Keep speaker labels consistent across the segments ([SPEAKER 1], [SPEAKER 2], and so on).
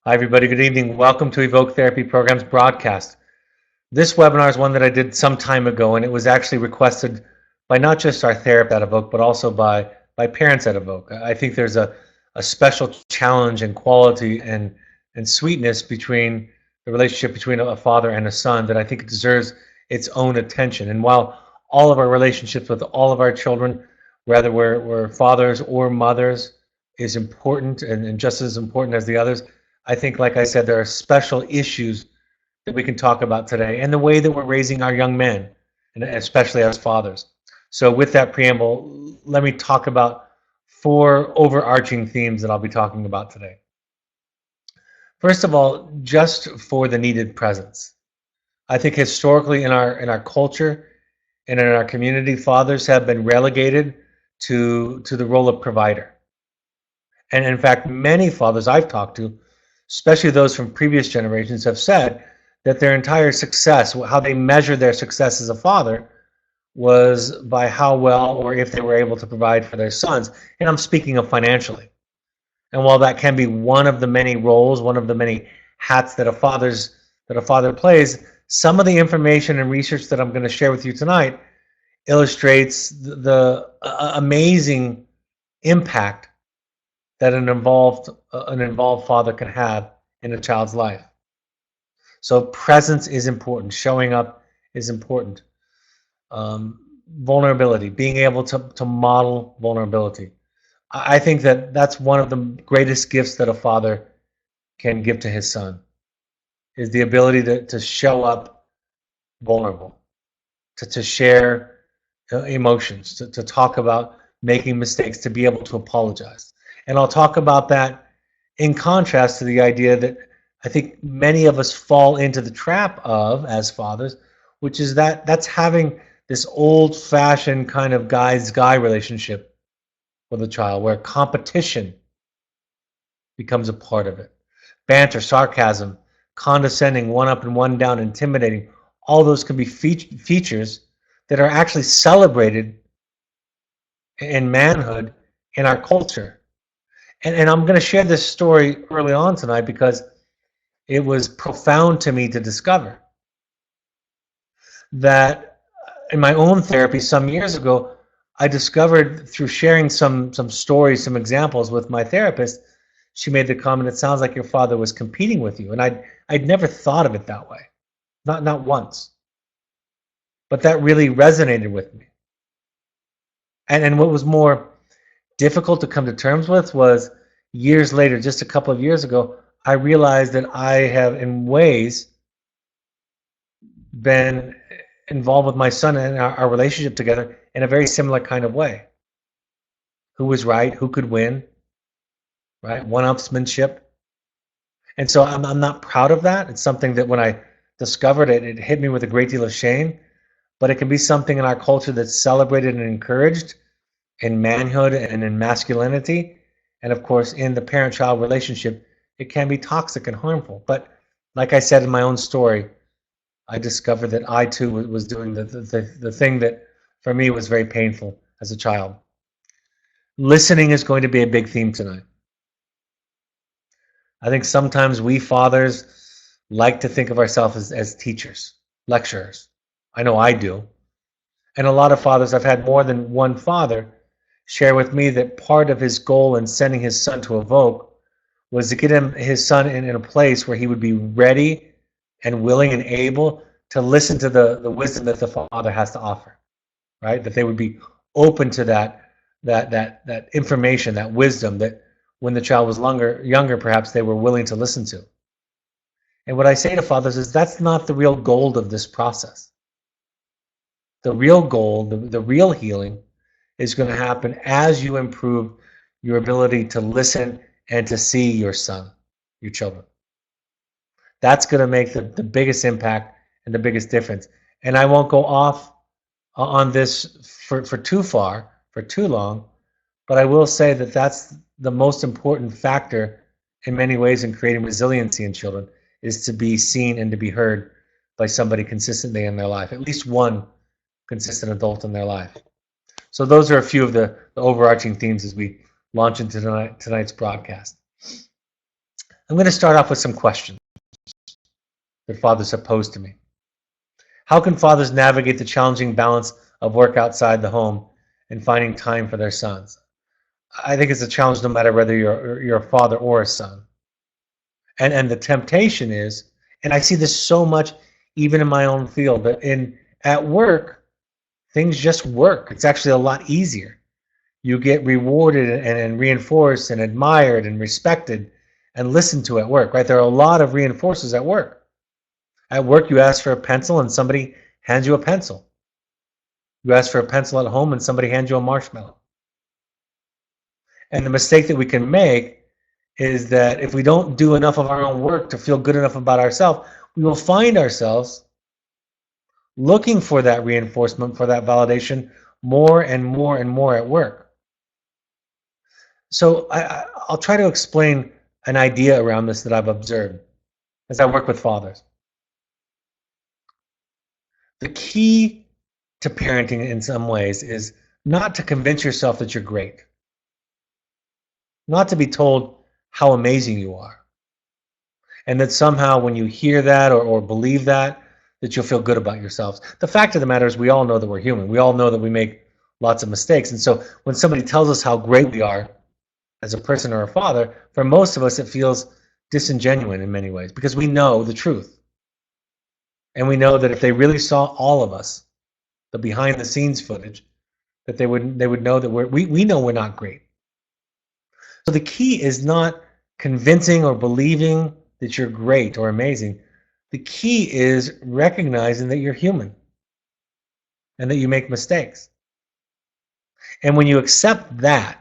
[SPEAKER 1] Hi, everybody. Good evening. Welcome to Evoke Therapy Program's broadcast. This webinar is one that I did some time ago, and it was actually requested by not just our therapist at Evoke, but also by parents at Evoke. I think there's a special challenge and quality and sweetness between the relationship between a father and a son that I think it deserves its own attention. And while all of our relationships with all of our children, whether we're fathers or mothers, is important and just as important as the others, I think, like I said, there are special issues that we can talk about today and the way that we're raising our young men, and especially as fathers. So, with that preamble, let me talk about four overarching themes that I'll be talking about today. First of all, just for the needed presence. I think historically in our culture and in our community, fathers have been relegated to the role of provider. And in fact, many fathers I've talked to, especially those from previous generations, have said that their entire success, how they measure their success as a father, was by how well or if they were able to provide for their sons. And I'm speaking of financially. And while that can be one of the many roles, one of the many hats that a father plays, some of the information and research that I'm going to share with you tonight illustrates the amazing impact that an involved father can have in a child's life. So presence is important. Showing up is important. Vulnerability, being able to model vulnerability. I think that that's one of the greatest gifts that a father can give to his son is the ability to show up vulnerable, to share emotions, to talk about making mistakes, to be able to apologize. And I'll talk about that in contrast to the idea that I think many of us fall into the trap of as fathers, which is that's having this old-fashioned kind of guy's guy relationship with a child where competition becomes a part of it. Banter, sarcasm, condescending, one up and one down, intimidating, all those can be features that are actually celebrated in manhood in our culture. And I'm going to share this story early on tonight because it was profound to me to discover that in my own therapy some years ago, I discovered through sharing some stories, some examples with my therapist, she made the comment, "It sounds like your father was competing with you." And I'd never thought of it that way, not once. But that really resonated with me. And what was more difficult to come to terms with was years later, just a couple of years ago, I realized that I have, in ways, been involved with my son and our relationship together in a very similar kind of way. Who was right? Who could win? Right? One-upsmanship. And so I'm not proud of that. It's something that when I discovered it, it hit me with a great deal of shame. But it can be something in our culture that's celebrated and encouraged in manhood and in masculinity. And of course, in the parent-child relationship, it can be toxic and harmful. But like I said in my own story, I discovered that I too was doing the thing that for me was very painful as a child. Listening is going to be a big theme tonight. I think sometimes we fathers like to think of ourselves as teachers, lecturers. I know I do. And a lot of fathers, I've had more than one father share with me that part of his goal in sending his son to Evoke was to get his son in a place where he would be ready and willing and able to listen to the wisdom that the father has to offer, right? That they would be open to that information, that wisdom that when the child was younger, perhaps they were willing to listen to. And what I say to fathers is that's not the real goal of this process. The real goal, the real healing is going to happen as you improve your ability to listen and to see your son, your children. That's going to make the biggest impact and the biggest difference. And I won't go off on this for too long, but I will say that that's the most important factor in many ways in creating resiliency in children is to be seen and to be heard by somebody consistently in their life, at least one consistent adult in their life. So those are a few of the overarching themes as we launch into tonight's broadcast. I'm going to start off with some questions that fathers have posed to me. How can fathers navigate the challenging balance of work outside the home and finding time for their sons? I think it's a challenge no matter whether you're a father or a son. And the temptation is, and I see this so much even in my own field, but at work, things just work. It's actually a lot easier. You get rewarded and reinforced and admired and respected and listened to at work, right? There are a lot of reinforcers at work. At work, you ask for a pencil and somebody hands you a pencil. You ask for a pencil at home and somebody hands you a marshmallow. And the mistake that we can make is that if we don't do enough of our own work to feel good enough about ourselves, we will find ourselves looking for that reinforcement, for that validation more and more and more at work. So I'll try to explain an idea around this that I've observed as I work with fathers. The key to parenting in some ways is not to convince yourself that you're great, not to be told how amazing you are, and that somehow when you hear that or believe that you'll feel good about yourselves. The fact of the matter is we all know that we're human. We all know that we make lots of mistakes. And so when somebody tells us how great we are as a person or a father, for most of us it feels disingenuous in many ways because we know the truth. And we know that if they really saw all of us, the behind the scenes footage, that they would know that we know we're not great. So the key is not convincing or believing that you're great or amazing. The key is recognizing that you're human and that you make mistakes. And when you accept that,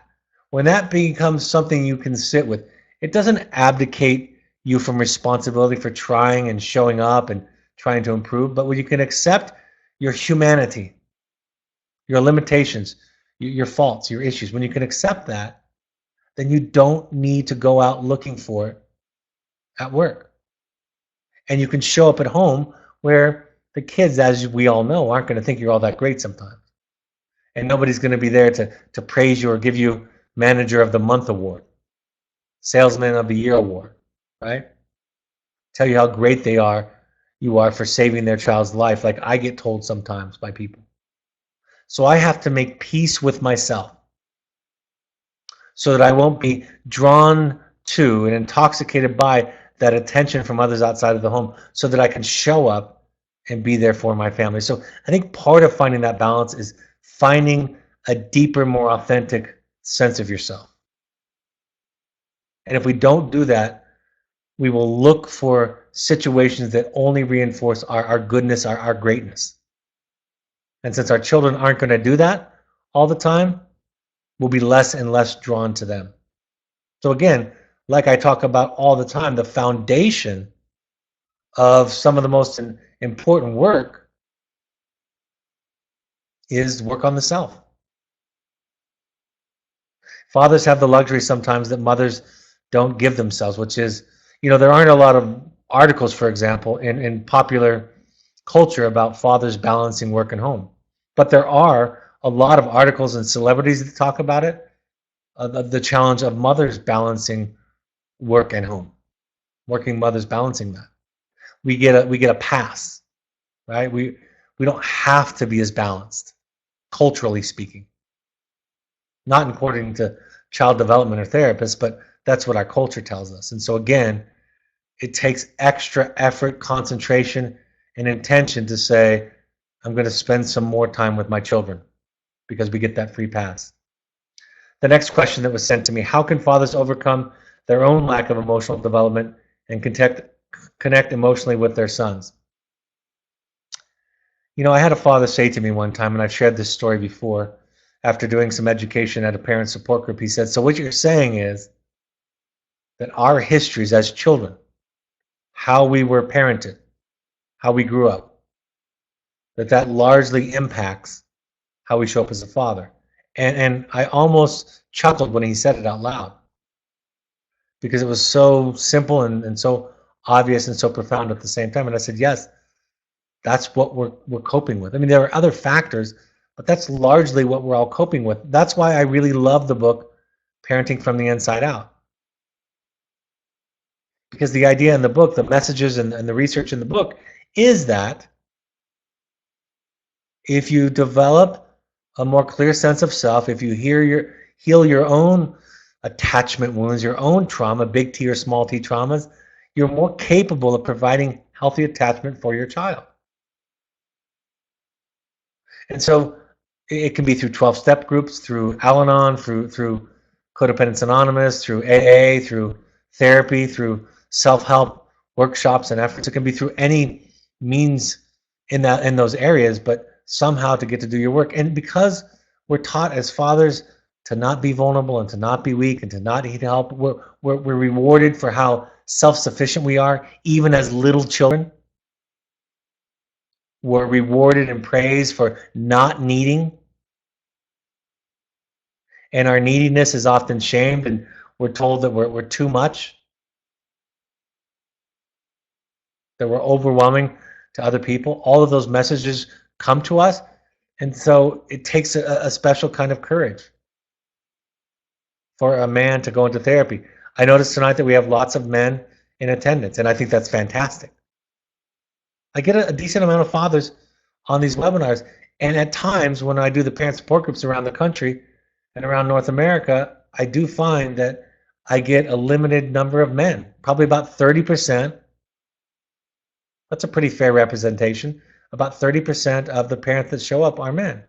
[SPEAKER 1] when that becomes something you can sit with, it doesn't abdicate you from responsibility for trying and showing up and trying to improve, but when you can accept your humanity, your limitations, your faults, your issues, when you can accept that, then you don't need to go out looking for it at work. And you can show up at home where the kids, as we all know, aren't going to think you're all that great sometimes. And nobody's going to be there to praise you or give you Manager of the Month award, Salesman of the Year award, right? Tell you how great you are for saving their child's life, like I get told sometimes by people. So I have to make peace with myself so that I won't be drawn to and intoxicated by that attention from others outside of the home, so that I can show up and be there for my family. So I think part of finding that balance is finding a deeper, more authentic sense of yourself. And if we don't do that, we will look for situations that only reinforce our goodness, our greatness. And since our children aren't going to do that all the time, we'll be less and less drawn to them. So again, like I talk about all the time, the foundation of some of the most important work is work on the self. Fathers have the luxury sometimes that mothers don't give themselves, which is, there aren't a lot of articles, for example, in popular culture about fathers balancing work and home. But there are a lot of articles and celebrities that talk about it, the challenge of mothers balancing work and home, working mothers balancing that. We get a pass, right? We don't have to be as balanced, culturally speaking. Not according to child development or therapists, but that's what our culture tells us. And so again, it takes extra effort, concentration, and intention to say, I'm going to spend some more time with my children because we get that free pass. The next question that was sent to me, how can fathers overcome their own lack of emotional development and connect emotionally with their sons? I had a father say to me one time, and I've shared this story before, after doing some education at a parent support group, he said, so what you're saying is that our histories as children, how we were parented, how we grew up, that largely impacts how we show up as a father. And I almost chuckled when he said it out loud because it was so simple and so obvious and so profound at the same time. And I said, yes, that's what we're coping with. I mean, there are other factors, but that's largely what we're all coping with. That's why I really love the book Parenting from the Inside Out. Because the idea in the book, the messages and the research in the book is that if you develop a more clear sense of self, if you heal your own attachment wounds, your own trauma, big T or small t traumas, you're more capable of providing healthy attachment for your child. And so it can be through 12-step groups, through Al-Anon, through Codependence Anonymous, through AA, through therapy, through self-help workshops and efforts. It can be through any means in those areas, but somehow to get to do your work. And because we're taught as fathers to not be vulnerable and to not be weak and to not need help, we're rewarded for how self-sufficient we are, even as little children. We're rewarded and praised for not needing. And our neediness is often shamed, and we're told that we're too much, that we're overwhelming to other people. All of those messages come to us, and so it takes a special kind of courage for a man to go into therapy. I noticed tonight that we have lots of men in attendance, and I think that's fantastic. I get a decent amount of fathers on these webinars, and at times when I do the parent support groups around the country and around North America, I do find that I get a limited number of men, probably about 30%. That's a pretty fair representation. About 30% of the parents that show up are men.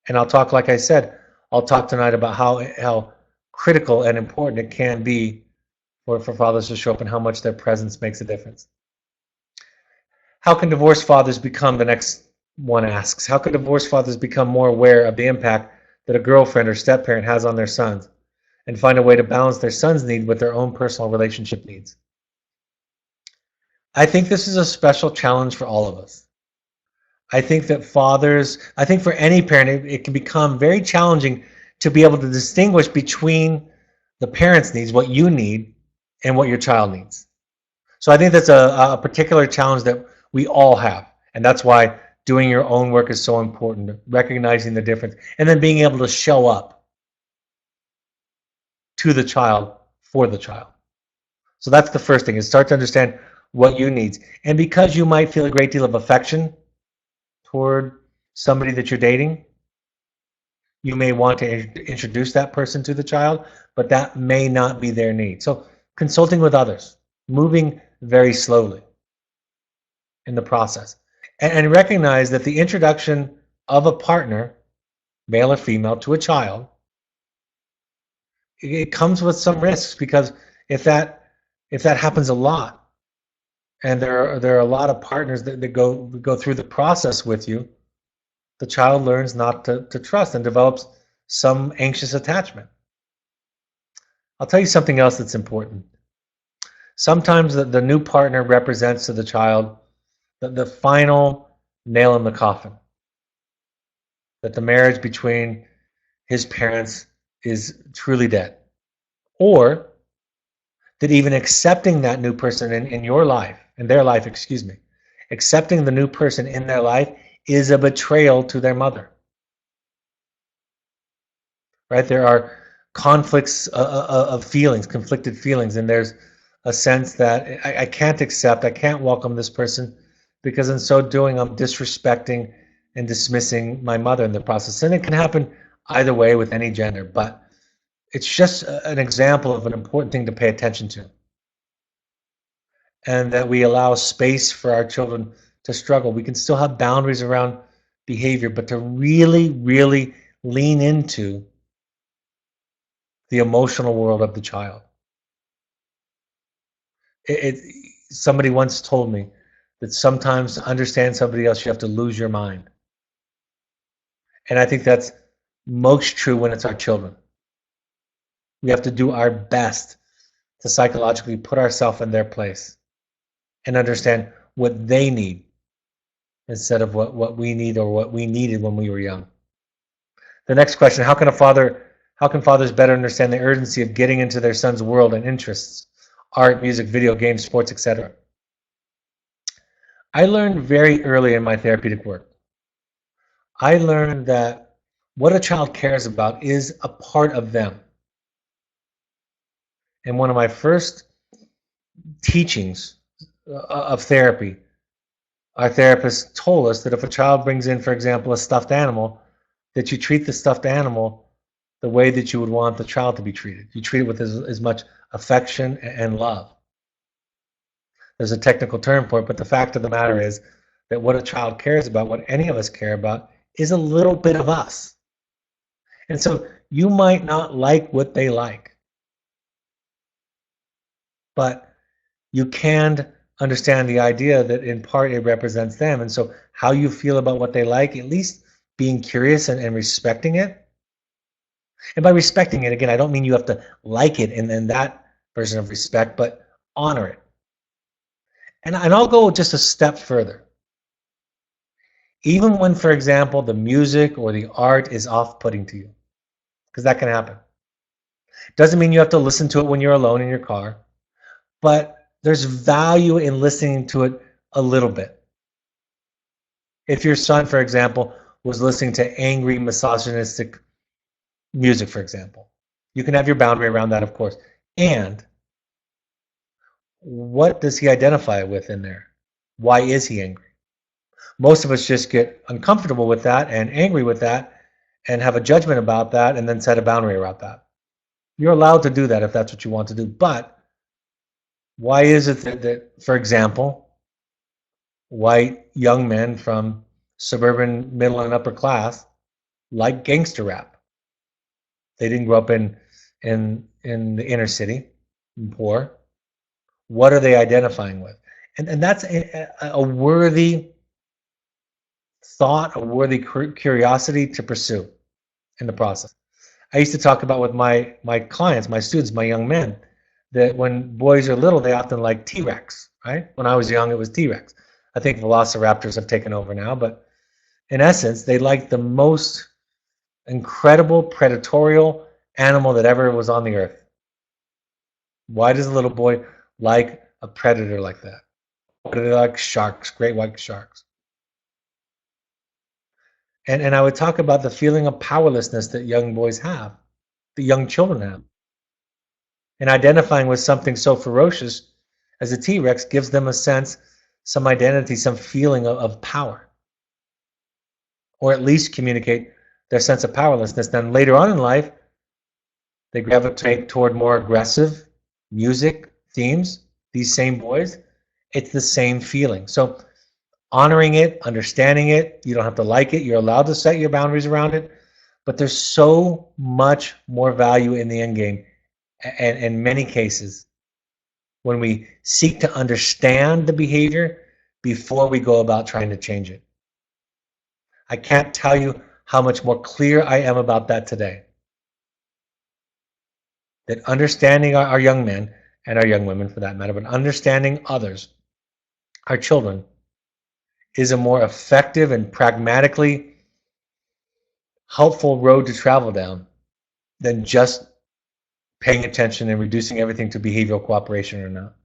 [SPEAKER 1] And I'll talk, like I said, I'll talk tonight about how critical and important it can be for fathers to show up and how much their presence makes a difference. How can divorced fathers become, the next one asks, how can divorced fathers become more aware of the impact that a girlfriend or step-parent has on their sons and find a way to balance their son's need with their own personal relationship needs? I think this is a special challenge for all of us. I think that I think for any parent, it can become very challenging to be able to distinguish between the parent's needs, what you need, and what your child needs. So I think that's a particular challenge that we all have. And that's why doing your own work is so important, recognizing the difference, and then being able to show up to the child for the child. So that's the first thing, is start to understand what you need. And because you might feel a great deal of affection toward somebody that you're dating, you may want to introduce that person to the child, but that may not be their need. So consulting with others, moving very slowly in the process, and recognize that the introduction of a partner, male or female, to a child, it comes with some risks, because if that happens a lot, and there are a lot of partners that go through the process with you, the child learns not to trust and develops some anxious attachment. I'll tell you something else that's important. Sometimes the new partner represents to the child the final nail in the coffin, that the marriage between his parents is truly dead, or that even accepting that new person in your life, in their life, excuse me, accepting the new person in their life is a betrayal to their mother. Right? There are conflicts of feelings, conflicted feelings, and there's a sense that I can't accept, I can't welcome this person, because in so doing I'm disrespecting and dismissing my mother in the process. And it can happen either way with any gender, but it's just an example of an important thing to pay attention to. And that we allow space for our children to struggle. We can still have boundaries around behavior, but to really, really lean into the emotional world of the child. Somebody once told me that sometimes to understand somebody else, you have to lose your mind. And I think that's most true when it's our children. We have to do our best to psychologically put ourselves in their place and understand what they need instead of what we need or what we needed when we were young. The next question, how can fathers better understand the urgency of getting into their son's world and interests, art, music, video games, sports, etc.? I learned very early in my therapeutic work. I learned that what a child cares about is a part of them. And one of my first teachings of therapy, our therapists told us that if a child brings in, for example, a stuffed animal, that you treat the stuffed animal the way that you would want the child to be treated. You treat it with as much affection and love. There's a technical term for it, but the fact of the matter is that what a child cares about, what any of us care about, is a little bit of us. And so you might not like what they like, but you can understand the idea that in part it represents them. And so how you feel about what they like, at least being curious and respecting it. And by respecting it, again, I don't mean you have to like it in that version of respect, but honor it. And I'll go just a step further. Even when, for example, the music or the art is off-putting to you, because that can happen. Doesn't mean you have to listen to it when you're alone in your car, but there's value in listening to it a little bit. If your son, for example, was listening to angry, misogynistic music, for example, you can have your boundary around that, of course. And what does he identify with in there? Why is he angry? Most of us just get uncomfortable with that and angry with that and have a judgment about that and then set a boundary around that. You're allowed to do that if that's what you want to do. But why is it that, for example, white young men from suburban middle and upper class like gangster rap? They didn't grow up in the inner city, poor. What are they identifying with? And that's a worthy thought, a worthy curiosity to pursue in the process. I used to talk about with my clients, my students, my young men, that when boys are little, they often like T-Rex, right? When I was young, it was T-Rex. I think velociraptors have taken over now, but in essence, they like the most incredible predatorial animal that ever was on the earth. Why does a little boy like a predator like that? Why do they like sharks, great white sharks? And I would talk about the feeling of powerlessness that young boys have, that young children have. And identifying with something so ferocious as a T-Rex gives them a sense, some identity, some feeling of power. Or at least communicate their sense of powerlessness. Then later on in life, they gravitate toward more aggressive music themes, these same boys. It's the same feeling. So honoring it, understanding it, you don't have to like it, you're allowed to set your boundaries around it, but there's so much more value in the end game. And in many cases, when we seek to understand the behavior before we go about trying to change it. I can't tell you how much more clear I am about that today. That understanding our young men, and our young women for that matter, but understanding others, our children, is a more effective and pragmatically helpful road to travel down than just paying attention and reducing everything to behavioral cooperation or not.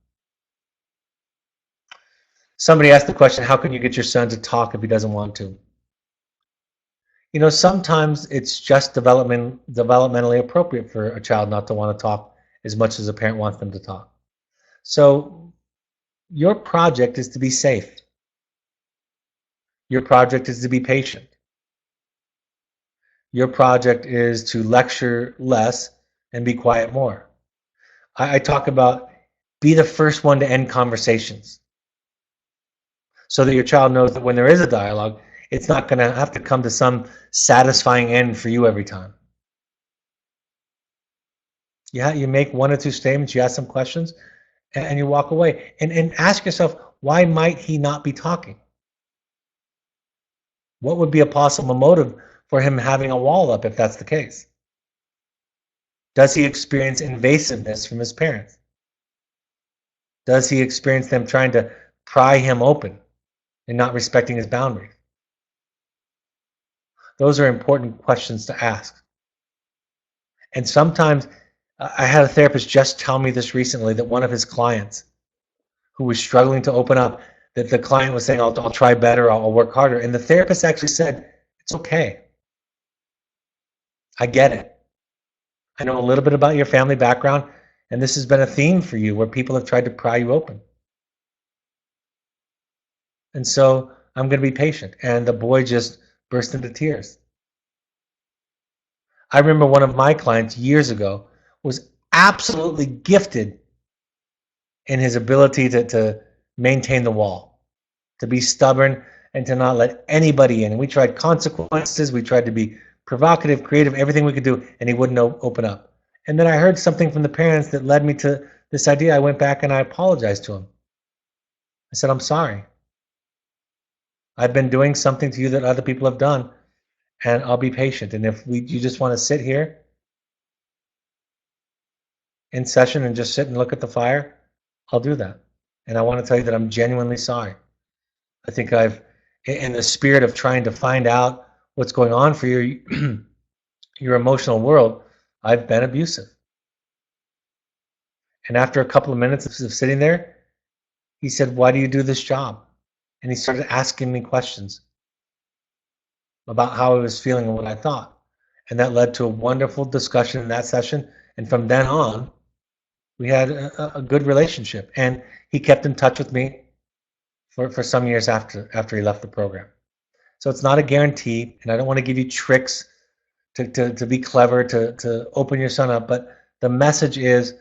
[SPEAKER 1] Somebody asked the question, how can you get your son to talk if he doesn't want to? You know, sometimes it's just developmentally appropriate for a child not to want to talk as much as a parent wants them to talk. So your project is to be safe. Your project is to be patient. Your project is to lecture less and be quiet more. I talk about be the first one to end conversations so that your child knows that when there is a dialogue, it's not going to have to come to some satisfying end for you every time. Yeah, you make one or two statements, you ask some questions, and you walk away. And ask yourself, why might he not be talking? What would be a possible motive for him having a wall up if that's the case? Does he experience invasiveness from his parents? Does he experience them trying to pry him open and not respecting his boundaries? Those are important questions to ask. And sometimes, I had a therapist just tell me this recently, that one of his clients who was struggling to open up, that the client was saying, I'll try better, I'll work harder. And the therapist actually said, it's okay. I get it. I know a little bit about your family background, And this has been a theme for you where people have tried to pry you open. And so I'm going to be patient. And the boy just burst into tears. I remember one of my clients years ago was absolutely gifted in his ability to maintain the wall, to be stubborn and to not let anybody in. And we tried consequences, we tried to be provocative, creative, everything we could do, and he wouldn't open up. And then I heard something from the parents that led me to this idea. I went back and I apologized to him. I said, I'm sorry. I've been doing something to you that other people have done, and I'll be patient. And if you just want to sit here in session and just sit and look at the fire, I'll do that. And I want to tell you that I'm genuinely sorry. I think I've, in the spirit of trying to find out what's going on for your emotional world, I've been abusive. And after a couple of minutes of sitting there, he said, why do you do this job? And he started asking me questions about how I was feeling and what I thought. And that led to a wonderful discussion in that session. And from then on, we had a good relationship. And he kept in touch with me for some years after he left the program. So it's not a guarantee, and I don't want to give you tricks to be clever, to open your son up, but the message is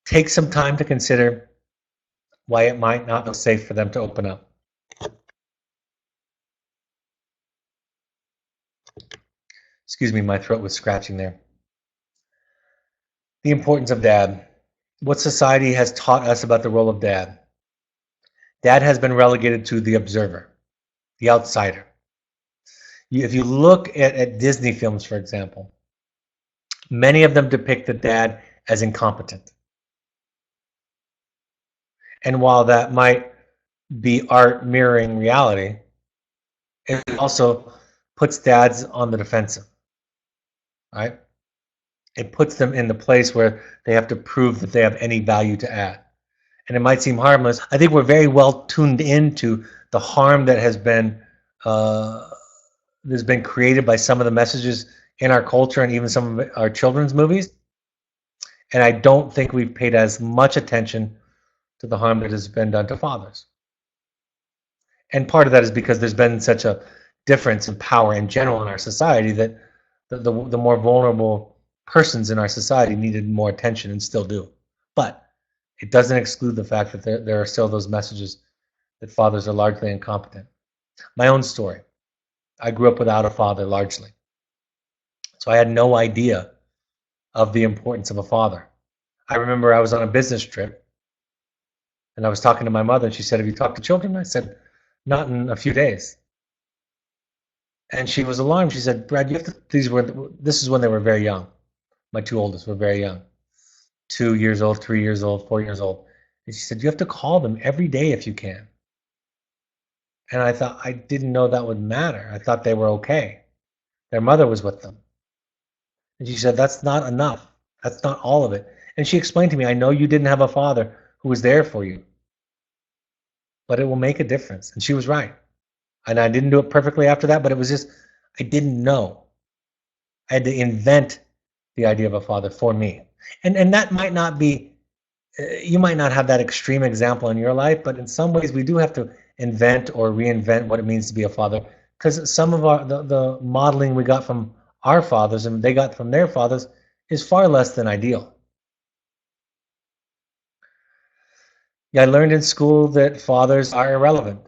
[SPEAKER 1] take some time to consider why it might not feel safe for them to open up. Excuse me, my throat was scratching there. The importance of dad. What society has taught us about the role of dad. Dad has been relegated to the observer, the outsider. If you look at Disney films, for example, many of them depict the dad as incompetent. And while that might be art mirroring reality, it also puts dads on the defensive, right? It puts them in the place where they have to prove that they have any value to add. And it might seem harmless. I think we're very well tuned into the harm that has been created by some of the messages in our culture and even some of our children's movies. And I don't think we've paid as much attention to the harm that has been done to fathers. And part of that is because there's been such a difference in power in general in our society that the more vulnerable persons in our society needed more attention and still do. But it doesn't exclude the fact that there are still those messages that fathers are largely incompetent. My own story. I grew up without a father largely. So I had no idea of the importance of a father. I remember I was on a business trip and I was talking to my mother and she said, have you talked to children? I said, not in a few days. And she was alarmed. She said, Brad, you have to, this is when they were very young. My two oldest were very young. 2 years old, 3 years old, 4 years old. And she said, you have to call them every day if you can. And I thought, I didn't know that would matter. I thought they were okay. Their mother was with them. And she said, that's not enough. That's not all of it. And she explained to me, I know you didn't have a father who was there for you, but it will make a difference. And she was right. And I didn't do it perfectly after that, but it was just, I didn't know. I had to invent the idea of a father for me. And that might not be, you might not have that extreme example in your life, but in some ways we do have to invent or reinvent what it means to be a father, because some of the modeling we got from our fathers and they got from their fathers is far less than ideal. Yeah, I learned in school that fathers are irrelevant.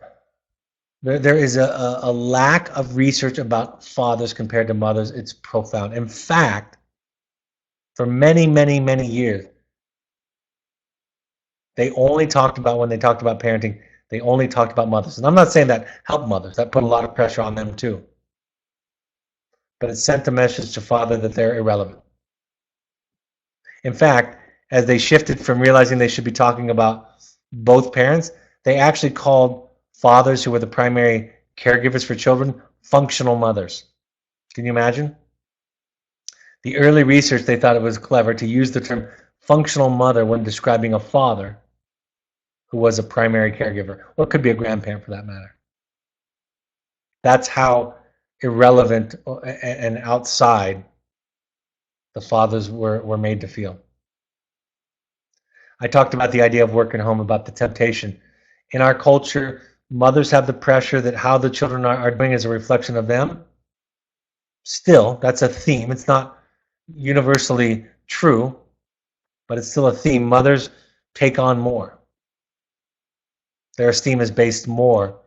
[SPEAKER 1] There is a lack of research about fathers compared to mothers. It's profound. In fact, for many, many, many years, they only talked about, when they talked about parenting, they only talked about mothers. And I'm not saying that helped mothers. That put a lot of pressure on them too. But it sent a message to father that they're irrelevant. In fact, as they shifted from realizing they should be talking about both parents, they actually called fathers who were the primary caregivers for children functional mothers. Can you imagine? The early research, they thought it was clever to use the term functional mother when describing a father who was a primary caregiver, or it could be a grandparent for that matter. That's how irrelevant and outside the fathers were made to feel. I talked about the idea of work and home, about the temptation. In our culture, mothers have the pressure that how the children are doing is a reflection of them. Still, that's a theme. It's not universally true, but it's still a theme. Mothers take on more. Their esteem is based more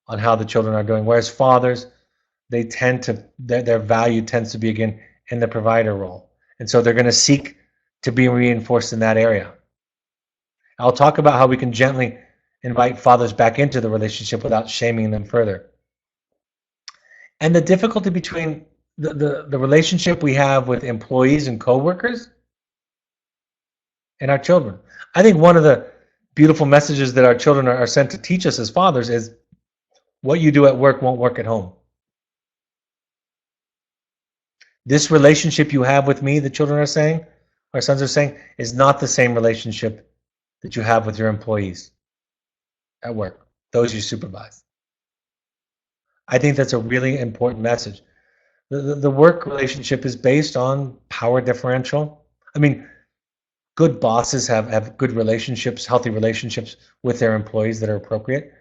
[SPEAKER 1] on how the children are doing, whereas fathers, they tend to, their value tends to be, again, in the provider role. And so they're going to seek to be reinforced in that area. I'll talk about how we can gently invite fathers back into the relationship without shaming them further. And the difficulty between the relationship we have with employees and coworkers and our children. I think one of the beautiful messages that our children are sent to teach us as fathers is what you do at work won't work at home. This relationship you have with me, the children are saying, our sons are saying, is not the same relationship that you have with your employees at work, those you supervise. I think that's a really important message. The work relationship is based on power differential. I mean, good bosses have good relationships, healthy relationships with their employees that are appropriate,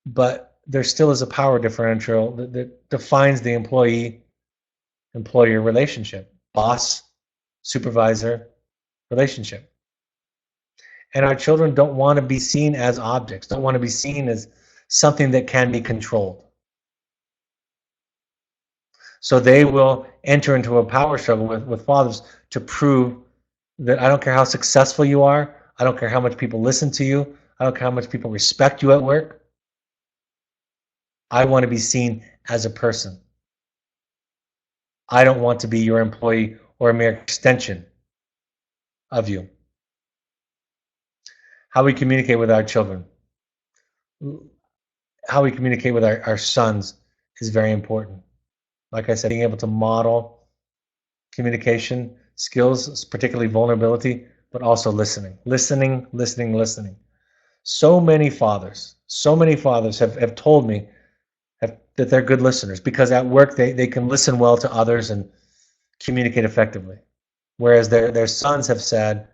[SPEAKER 1] but there still is a power differential that defines the employee-employer relationship, boss-supervisor relationship. And our children don't want to be seen as objects, don't want to be seen as something that can be controlled. So they will enter into a power struggle with fathers to prove that I don't care how successful you are, I don't care how much people listen to you, I don't care how much people respect you at work. I want to be seen as a person. I don't want to be your employee or a mere extension of you. How we communicate with our children, how we communicate with our sons is very important. Like I said, being able to model communication skills, particularly vulnerability, but also listening. Listening. So many fathers have told me that they're good listeners because at work they can listen well to others and communicate effectively. Whereas their sons have said,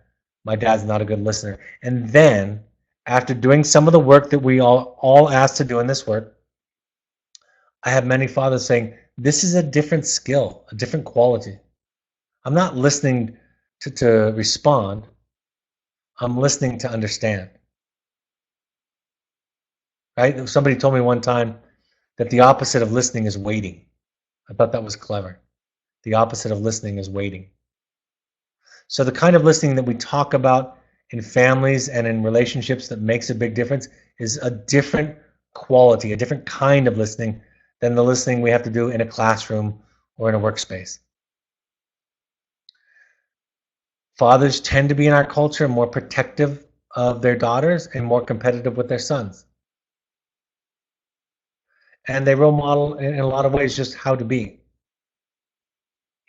[SPEAKER 1] my dad's not a good listener. And then, after doing some of the work that we all asked to do in this work, I have many fathers saying, this is a different skill, a different quality. I'm not listening to respond. I'm listening to understand. Right? Somebody told me one time that the opposite of listening is waiting. I thought that was clever. The opposite of listening is waiting. So the kind of listening that we talk about in families and in relationships that makes a big difference is a different quality, a different kind of listening than the listening we have to do in a classroom or in a workspace. Fathers tend to be in our culture more protective of their daughters and more competitive with their sons. And they role model in a lot of ways just how to be.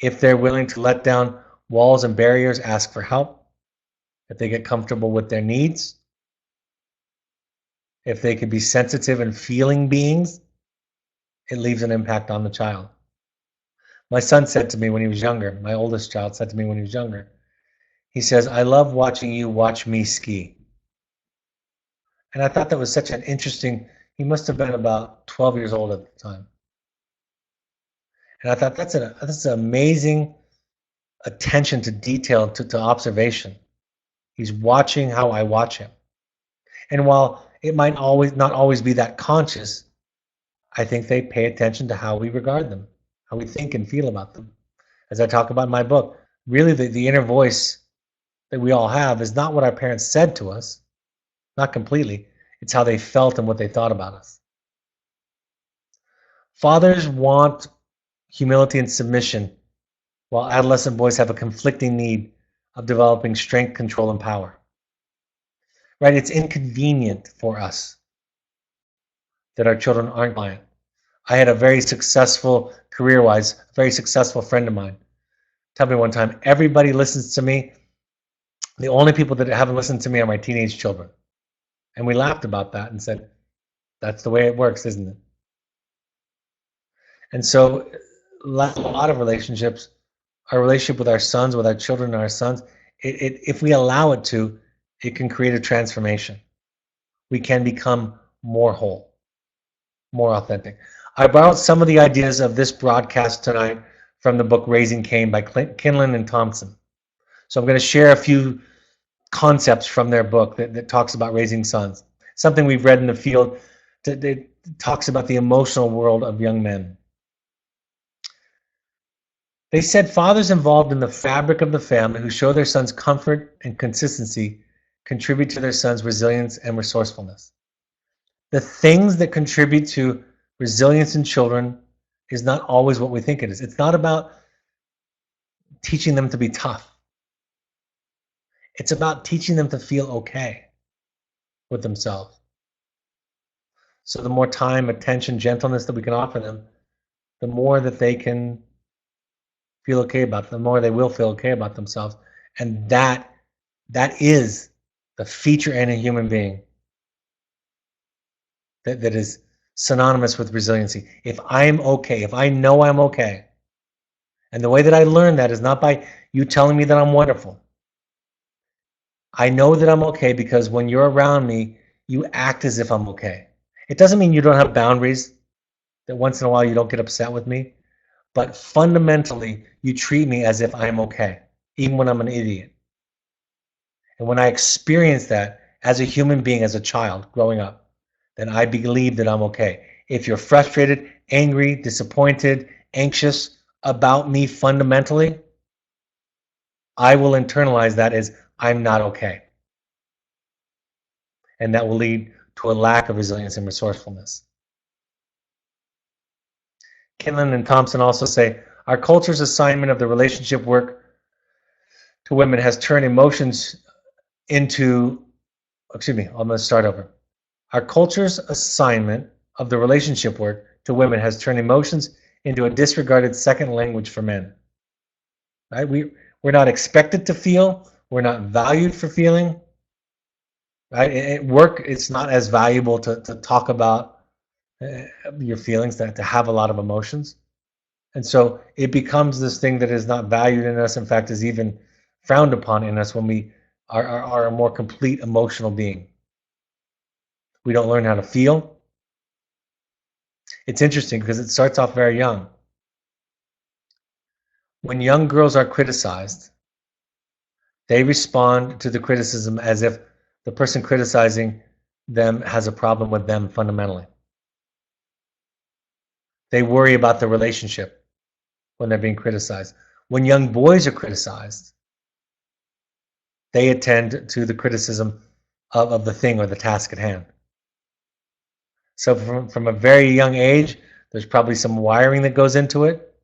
[SPEAKER 1] If they're willing to let down walls and barriers, ask for help, if they get comfortable with their needs, if they can be sensitive and feeling beings, it leaves an impact on the child. My son said to me when he was younger, my oldest child said to me when he was younger, he says, I love watching you watch me ski. And I thought that was such an interesting, he must have been about 12 years old at the time. And I thought that's an amazing attention to detail, to observation. He's watching how I watch him. And while it might not always be that conscious, I think they pay attention to how we regard them, how we think and feel about them. As I talk about in my book, really the inner voice that we all have is not what our parents said to us, not completely. It's how they felt and what they thought about us. Fathers want humility and submission, while adolescent boys have a conflicting need of developing strength, control, and power. Right? It's inconvenient for us that our children aren't compliant. I had a very successful, career-wise, very successful friend of mine tell me one time, everybody listens to me. The only people that haven't listened to me are my teenage children. And we laughed about that and said, that's the way it works, isn't it? And so a lot of relationships, our relationship with our sons, with our children and our sons, if we allow it to, it can create a transformation. We can become more whole, more authentic. I borrowed some of the ideas of this broadcast tonight from the book Raising Cain by Kinlan and Thompson. So I'm going to share a few concepts from their book that talks about raising sons. Something we've read in the field that talks about the emotional world of young men. They said fathers involved in the fabric of the family who show their sons comfort and consistency contribute to their sons' resilience and resourcefulness. The things that contribute to resilience in children is not always what we think it is. It's not about teaching them to be tough. It's about teaching them to feel okay with themselves. So the more time, attention, gentleness that we can offer them, the more that they can feel okay about it, the more they will feel okay about themselves. And that is the feature in a human being that is synonymous with resiliency. If I'm okay, if I know I'm okay, and the way that I learn that is not by you telling me that I'm wonderful. I know that I'm okay because when you're around me, you act as if I'm okay. It doesn't mean you don't have boundaries, that once in a while you don't get upset with me, but fundamentally, you treat me as if I'm okay, even when I'm an idiot. And when I experience that as a human being, as a child growing up, then I believe that I'm okay. If you're frustrated, angry, disappointed, anxious about me fundamentally, I will internalize that as I'm not okay. And that will lead to a lack of resilience and resourcefulness. Kinlan and Thompson also say, our culture's assignment of the relationship work to women has turned emotions into, I'm going to start over. Our culture's assignment of the relationship work to women has turned emotions into a disregarded second language for men. Right? We're not expected to feel. We're not valued for feeling. Right? At work, it's not as valuable to talk about your feelings, to have a lot of emotions. And so it becomes this thing that is not valued in us, in fact, is even frowned upon in us when we are a more complete emotional being. We don't learn how to feel. It's interesting because it starts off very young. When young girls are criticized, they respond to the criticism as if the person criticizing them has a problem with them fundamentally. They worry about the relationship when they're being criticized. When young boys are criticized, they attend to the criticism of the thing or the task at hand. So from a very young age, there's probably some wiring that goes into it.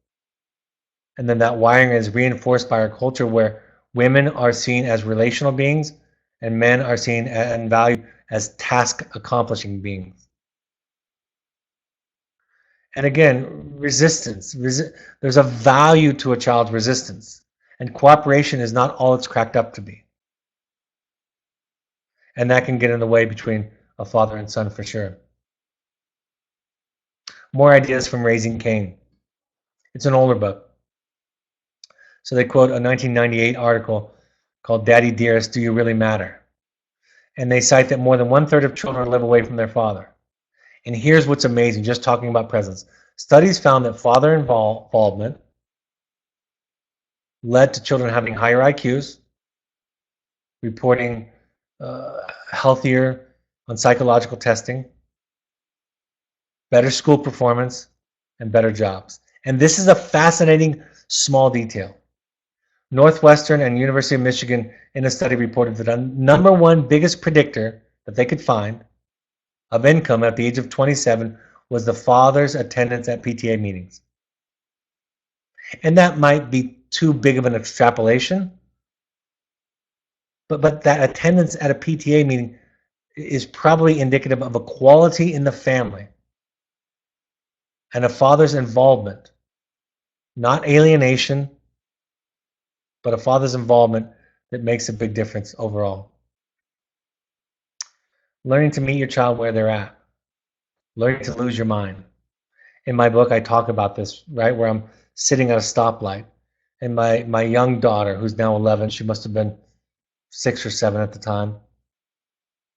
[SPEAKER 1] And then that wiring is reinforced by our culture where women are seen as relational beings and men are seen and valued as task accomplishing beings. And again, resistance. There's a value to a child's resistance. And cooperation is not all it's cracked up to be. And that can get in the way between a father and son for sure. More ideas from Raising Cain. It's an older book. So they quote a 1998 article called Daddy Dearest, Do You Really Matter? And they cite that more than 1/3 of children live away from their father. And here's what's amazing, just talking about presence. Studies found that father involvement led to children having higher IQs, reporting healthier on psychological testing, better school performance, and better jobs. And this is a fascinating small detail. Northwestern and University of Michigan in a study reported that the number one biggest predictor that they could find of income at the age of 27 was the father's attendance at PTA meetings. And that might be too big of an extrapolation, but that attendance at a PTA meeting is probably indicative of a quality in the family and a father's involvement, not alienation, but a father's involvement that makes a big difference overall. Learning to meet your child where they're at. Learning to lose your mind. In my book, I talk about this, right, where I'm sitting at a stoplight, and my young daughter, who's now 11, she must have been 6 or 7 at the time,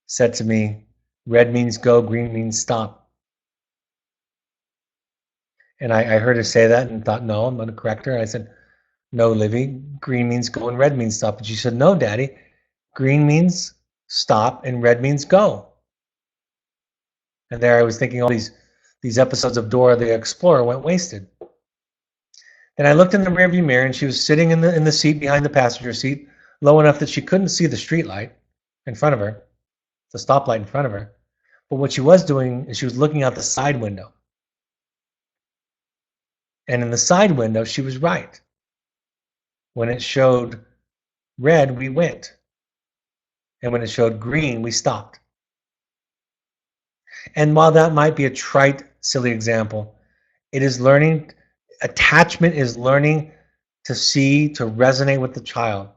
[SPEAKER 1] said to me, red means go, green means stop. And I heard her say that and thought, no, I'm going to correct her. I said, no, Livy, green means go and red means stop. And she said, no, Daddy, green means stop and red means go. And there I was thinking all these episodes of Dora the Explorer went wasted. And I looked in the rearview mirror, and she was sitting in the seat behind the passenger seat, low enough that she couldn't see the street light in front of her, the stoplight in front of her. But what she was doing is she was looking out the side window. And in the side window, she was right. When it showed red, we went. And when it showed green, we stopped. And while that might be a trite, silly example, it is learning, attachment is learning to see, to resonate with the child,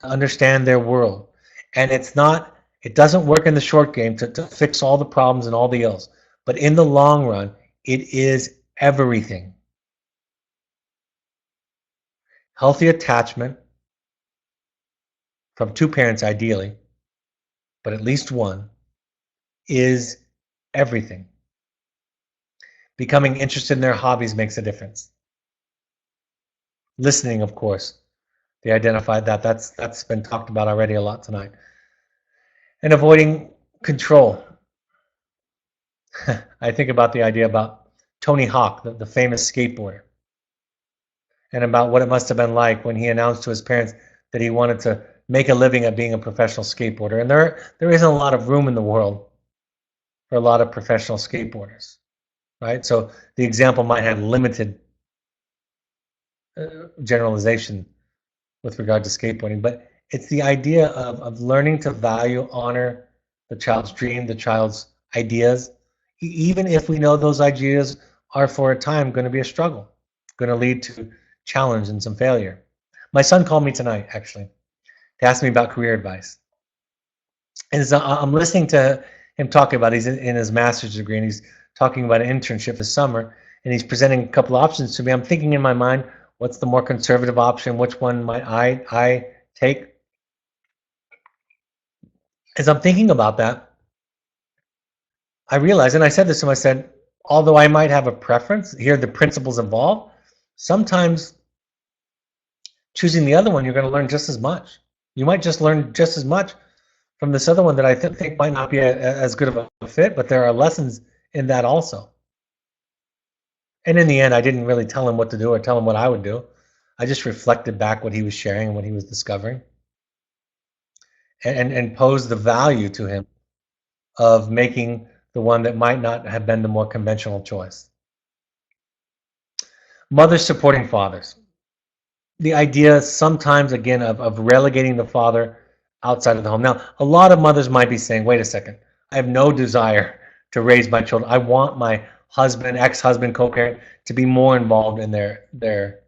[SPEAKER 1] to understand their world. And it doesn't work in the short game to fix all the problems and all the ills. But in the long run, it is everything. Healthy attachment from two parents, ideally, but at least one, is everything. Becoming interested in their hobbies makes a difference. Listening, of course, they identified that's been talked about already a lot tonight. And avoiding control. I think about the idea about Tony Hawk, the famous skateboarder, and about what it must have been like when he announced to his parents that he wanted to make a living at being a professional skateboarder. And there isn't a lot of room in the world for a lot of professional skateboarders, right? So the example might have limited generalization with regard to skateboarding, but it's the idea of learning to value, honor the child's dream, the child's ideas, even if we know those ideas are for a time going to be a struggle, going to lead to challenge and some failure. My son called me tonight, actually, to ask me about career advice. And so I'm listening to him talking about, he's in his master's degree, and he's talking about an internship this summer, and he's presenting a couple of options to me. I'm thinking in my mind, what's the more conservative option? Which one might I take? As I'm thinking about that, I realized, and I said this to him, I said, although I might have a preference, here are the principles involved, sometimes choosing the other one, you're going to learn just as much. You might just learn just as much from this other one that I think might not be as good of a fit, but there are lessons in that also. And in the end, I didn't really tell him what to do or tell him what I would do. I just reflected back what he was sharing and what he was discovering, and posed the value to him of making the one that might not have been the more conventional choice. Mothers supporting fathers. The idea sometimes, again, of relegating the father outside of the home. Now, a lot of mothers might be saying, wait a second, I have no desire to raise my children. I want my husband, ex-husband, co-parent to be more involved in their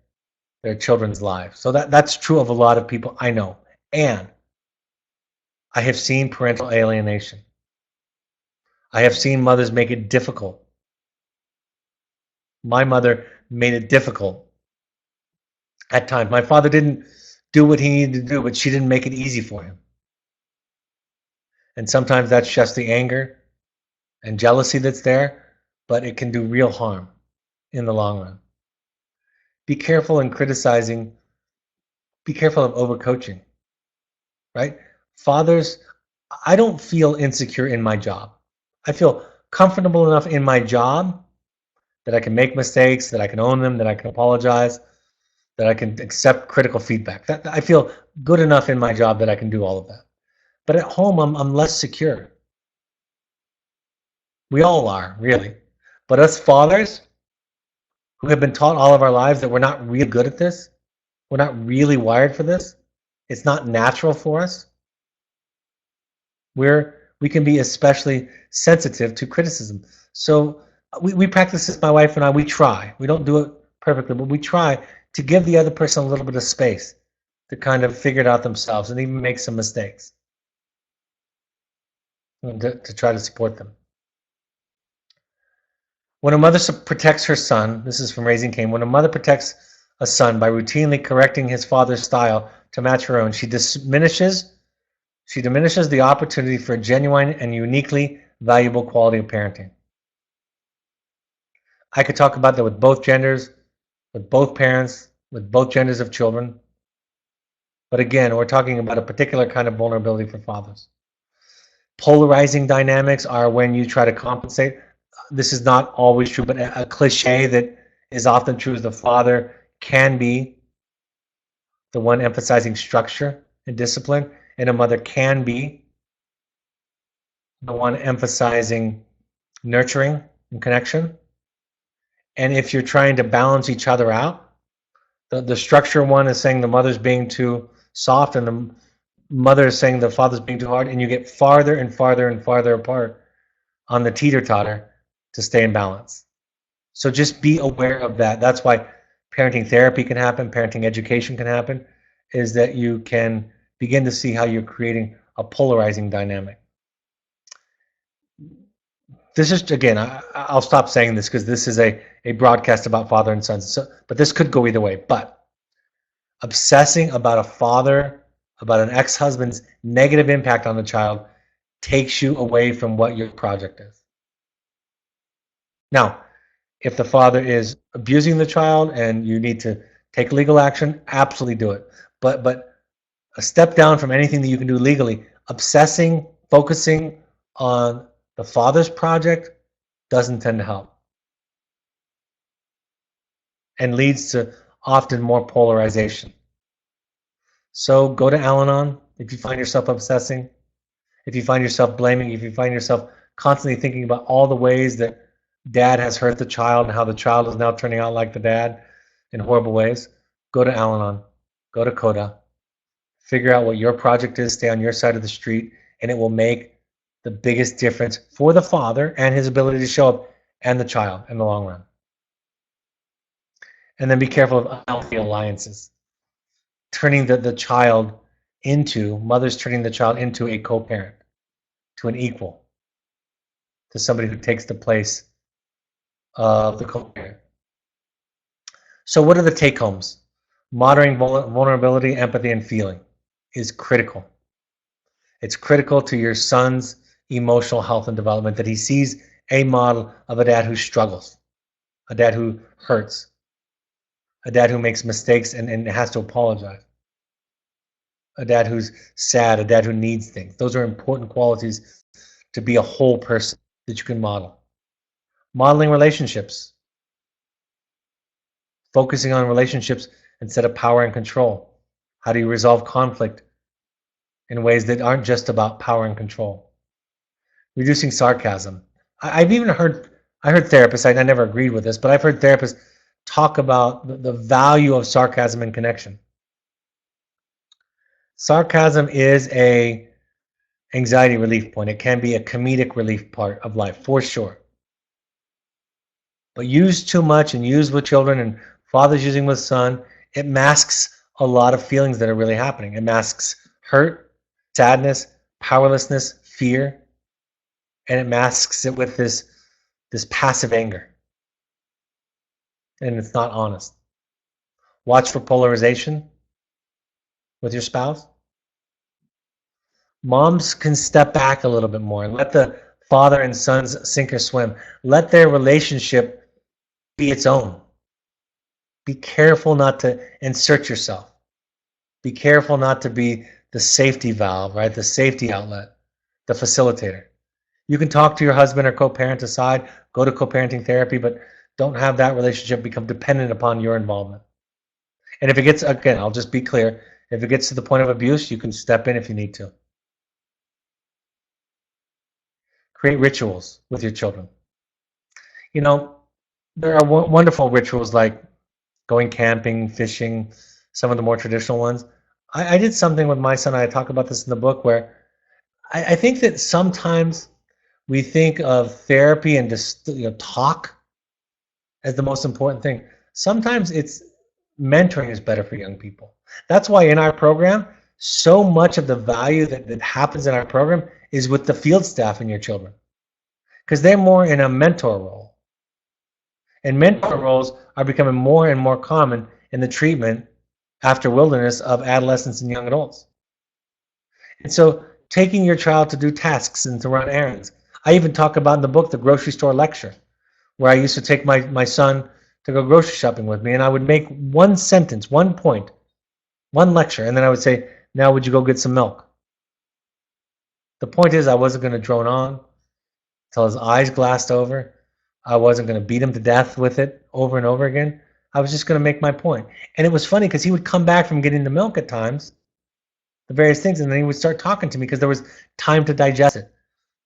[SPEAKER 1] children's lives. So that's true of a lot of people I know. And I have seen parental alienation. I have seen mothers make it difficult. My mother made it difficult at times. My father didn't do what he needed to do, but she didn't make it easy for him. And sometimes that's just the anger and jealousy that's there, but it can do real harm in the long run. Be careful in criticizing. Be careful of overcoaching, right? Fathers, I don't feel insecure in my job. I feel comfortable enough in my job that I can make mistakes, that I can own them, that I can apologize, that I can accept critical feedback. That I feel good enough in my job that I can do all of that. But at home, I'm less secure. We all are, really. But us fathers, who have been taught all of our lives that we're not really good at this, we're not really wired for this, it's not natural for us, we can be especially sensitive to criticism. So we practice this, my wife and I, we try. We don't do it perfectly, but we try to give the other person a little bit of space to kind of figure it out themselves and even make some mistakes, and to try to support them. When a mother protects her son, this is from Raising Cain, when a mother protects a son by routinely correcting his father's style to match her own, she diminishes She diminishes the opportunity for genuine and uniquely valuable quality of parenting. I could talk about that with both genders, with both parents, with both genders of children. But again, we're talking about a particular kind of vulnerability for fathers. Polarizing dynamics are when you try to compensate. This is not always true, but a cliche that is often true is the father can be the one emphasizing structure and discipline, and a mother can be the one emphasizing nurturing and connection. And if you're trying to balance each other out, the structure one is saying the mother's being too soft and the mother is saying the father's being too hard, and you get farther and farther and farther apart on the teeter-totter to stay in balance. So just be aware of that. That's why parenting therapy can happen, parenting education can happen, is that you can begin to see how you're creating a polarizing dynamic. This is, again, I'll stop saying this because this is a broadcast about father and sons, but this could go either way. But obsessing about a father, about an ex-husband's negative impact on the child takes you away from what your project is. Now, if the father is abusing the child and you need to take legal action, absolutely do it. But a step down from anything that you can do legally, obsessing, focusing on the father's project doesn't tend to help and leads to often more polarization. So go to Al-Anon if you find yourself obsessing, if you find yourself blaming, if you find yourself constantly thinking about all the ways that dad has hurt the child and how the child is now turning out like the dad in horrible ways. Go to Al-Anon, go to Coda, figure out what your project is, stay on your side of the street, and it will make the biggest difference for the father and his ability to show up and the child in the long run. And then be careful of unhealthy alliances. Turning the child into, mothers turning the child into a co-parent, to an equal, to somebody who takes the place of the co-parent. So what are the take-homes? Moderating vulnerability, empathy, and feeling is critical. It's critical to your son's emotional health and development that he sees a model of a dad who struggles, a dad who hurts, a dad who makes mistakes and has to apologize, a dad who's sad, a dad who needs things. Those are important qualities to be a whole person that you can model. Modeling relationships, focusing on relationships instead of power and control. How do you resolve conflict in ways that aren't just about power and control? Reducing sarcasm. I've even heard, I heard therapists, I never agreed with this, but I've heard therapists talk about the value of sarcasm and connection. Sarcasm is a anxiety relief point. It can be a comedic relief part of life, for sure. But used too much and used with children and fathers using with son, it masks a lot of feelings that are really happening. It masks hurt, sadness, powerlessness, fear, and it masks it with this passive anger. And it's not honest. Watch for polarization with your spouse. Moms can step back a little bit more and let the father and sons sink or swim. Let their relationship be its own. Be careful not to insert yourself. Be careful not to be the safety valve, right? The safety outlet, the facilitator. You can talk to your husband or co-parent aside, go to co-parenting therapy, but don't have that relationship become dependent upon your involvement. And if it gets, again, I'll just be clear, if it gets to the point of abuse, you can step in if you need to. Create rituals with your children. You know, there are wonderful rituals like going camping, fishing, some of the more traditional ones. I did something with my son, I talk about this in the book, where I think that sometimes we think of therapy and just talk as the most important thing. Sometimes it's mentoring is better for young people. That's why in our program, so much of the value that happens in our program is with the field staff and your children, because they're more in a mentor role. And mentor roles are becoming more and more common in the treatment after wilderness of adolescents and young adults. And so taking your child to do tasks and to run errands. I even talk about in the book the grocery store lecture, where I used to take my son to go grocery shopping with me, and I would make one sentence, one point, one lecture, and then I would say, now would you go get some milk? The point is I wasn't going to drone on until his eyes glassed over. I wasn't going to beat him to death with it over and over again. I was just going to make my point. And it was funny because he would come back from getting the milk at times, the various things, and then he would start talking to me because there was time to digest it.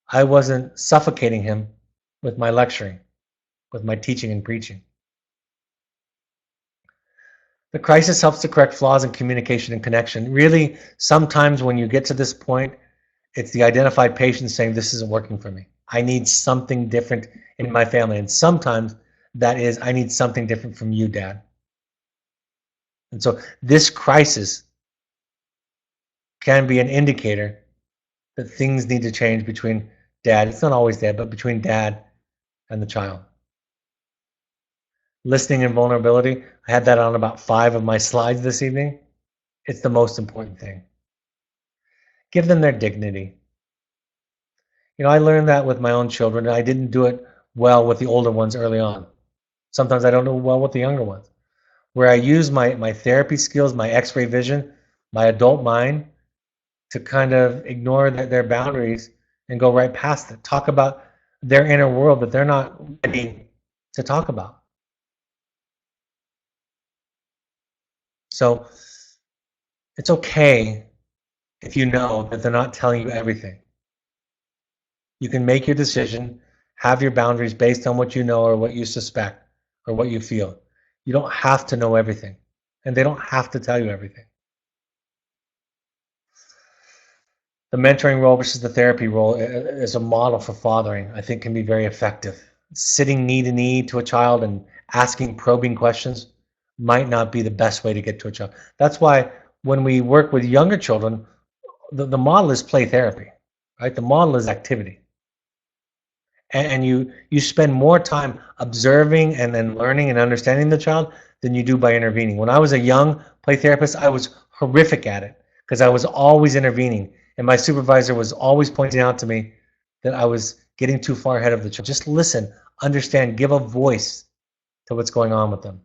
[SPEAKER 1] I wasn't suffocating him with my lecturing, with my teaching and preaching. The crisis helps to correct flaws in communication and connection. Really, sometimes when you get to this point, it's the identified patient saying, this isn't working for me. I need something different in my family. And sometimes that is, I need something different from you, Dad. And so this crisis can be an indicator that things need to change between Dad, it's not always Dad, but between Dad and the child. Listening and vulnerability, I had that on about 5 of my slides this evening. It's the most important thing. Give them their dignity. You know, I learned that with my own children. I didn't do it well with the older ones early on. Sometimes I don't do well with the younger ones. Where I use my therapy skills, my x-ray vision, my adult mind to kind of ignore their boundaries and go right past it. Talk about their inner world that they're not ready to talk about. So it's okay if you know that they're not telling you everything. You can make your decision, have your boundaries based on what you know or what you suspect or what you feel. You don't have to know everything, and they don't have to tell you everything. The mentoring role versus the therapy role is a model for fathering, I think can be very effective. Sitting knee to knee to a child and asking probing questions might not be the best way to get to a child. That's why when we work with younger children, the model is play therapy, right? The model is activity. And you spend more time observing and then learning and understanding the child than you do by intervening. When I was a young play therapist, I was horrific at it because I was always intervening. And my supervisor was always pointing out to me that I was getting too far ahead of the child. Just listen, understand, give a voice to what's going on with them.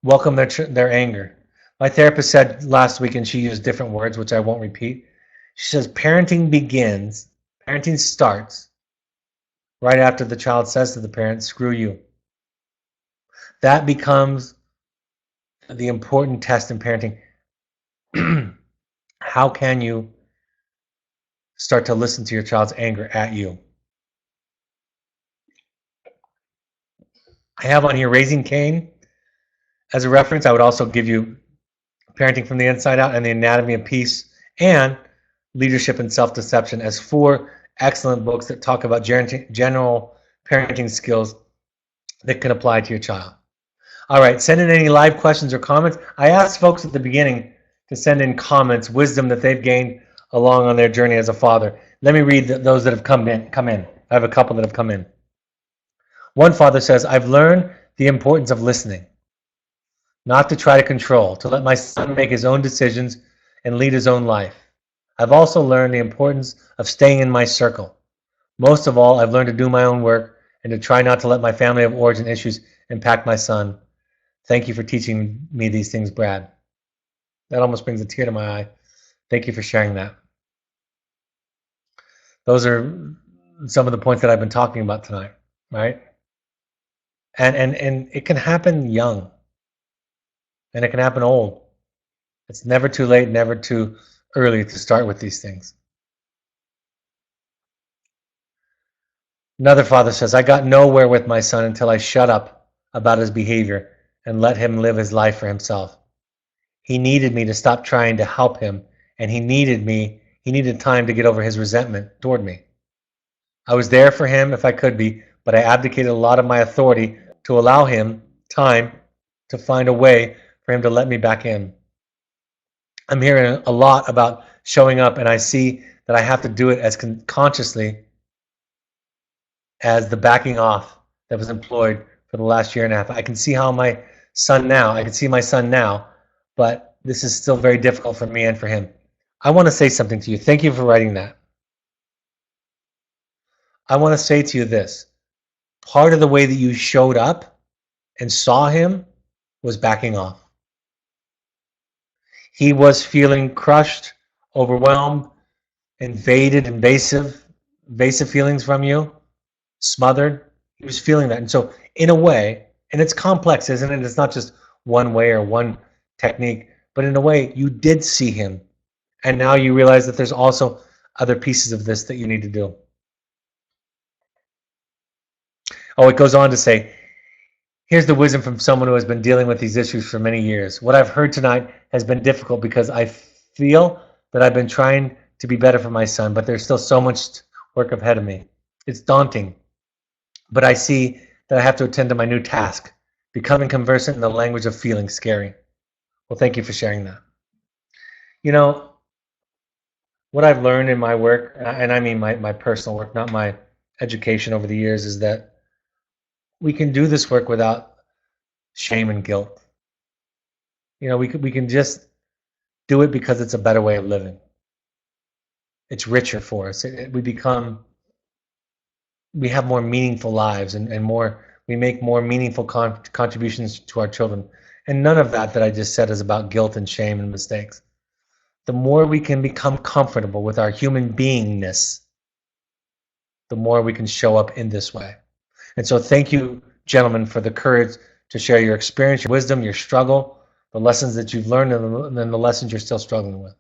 [SPEAKER 1] Welcome their anger. My therapist said last week, and she used different words, which I won't repeat. She says, parenting starts right after the child says to the parent, screw you. That becomes the important test in parenting. How can you start to listen to your child's anger at you? I have on here Raising Cain as a reference. I would also give you Parenting from the Inside Out and The Anatomy of Peace and Leadership and Self-Deception as 4 excellent books that talk about general parenting skills that can apply to your child. All right, send in any live questions or comments. I asked folks at the beginning to send in comments, wisdom that they've gained along on their journey as a father. Let me read those that have come in. I have a couple that have come in. One father says, I've learned the importance of listening, not to try to control, to let my son make his own decisions and lead his own life. I've also learned the importance of staying in my circle. Most of all, I've learned to do my own work and to try not to let my family of origin issues impact my son. Thank you for teaching me these things, Brad. That almost brings a tear to my eye. Thank you for sharing that. Those are some of the points that I've been talking about tonight, right? And it can happen young, and it can happen old. It's never too late, never too early to start with these things. Another father says, I got nowhere with my son until I shut up about his behavior and let him live his life for himself. He needed me to stop trying to help him, and he needed time to get over his resentment toward me. I was there for him if I could be, but I abdicated a lot of my authority to allow him time to find a way for him to let me back in. I'm hearing a lot about showing up, and I see that I have to do it as consciously as the backing off that was employed for the last year and a half. I can see my son now, but this is still very difficult for me and for him. I want to say something to you. Thank you for writing that. I want to say to you this. Part of the way that you showed up and saw him was backing off. He was feeling crushed, overwhelmed, invasive feelings from you, smothered. He was feeling that. And so, in a way, and it's complex, isn't it? It's not just one way or one technique, but in a way, you did see him. And now you realize that there's also other pieces of this that you need to do. Oh, it goes on to say, here's the wisdom from someone who has been dealing with these issues for many years. What I've heard tonight has been difficult because I feel that I've been trying to be better for my son, but there's still so much work ahead of me. It's daunting, but I see that I have to attend to my new task, becoming conversant in the language of feeling scary. Well, thank you for sharing that. You know, what I've learned in my work, and I mean my personal work, not my education over the years, is that we can do this work without shame and guilt. You know, we can just do it because it's a better way of living. It's richer for us. We have more meaningful lives and we make more meaningful contributions to our children. And none of that I just said is about guilt and shame and mistakes. The more we can become comfortable with our human beingness, the more we can show up in this way. And so thank you, gentlemen, for the courage to share your experience, your wisdom, your struggle, the lessons that you've learned, and then the lessons you're still struggling with.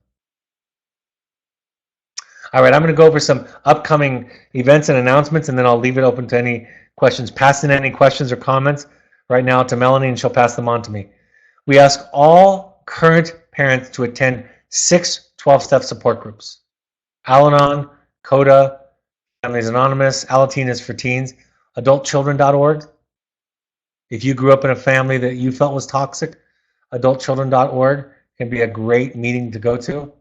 [SPEAKER 1] All right, I'm going to go over some upcoming events and announcements, and then I'll leave it open to any questions. Pass in any questions or comments right now to Melanie, and she'll pass them on to me. We ask all current parents to attend 6 12-step support groups. Al-Anon, CODA, Families Anonymous, Alateen is for teens, adultchildren.org. If you grew up in a family that you felt was toxic, adultchildren.org can be a great meeting to go to.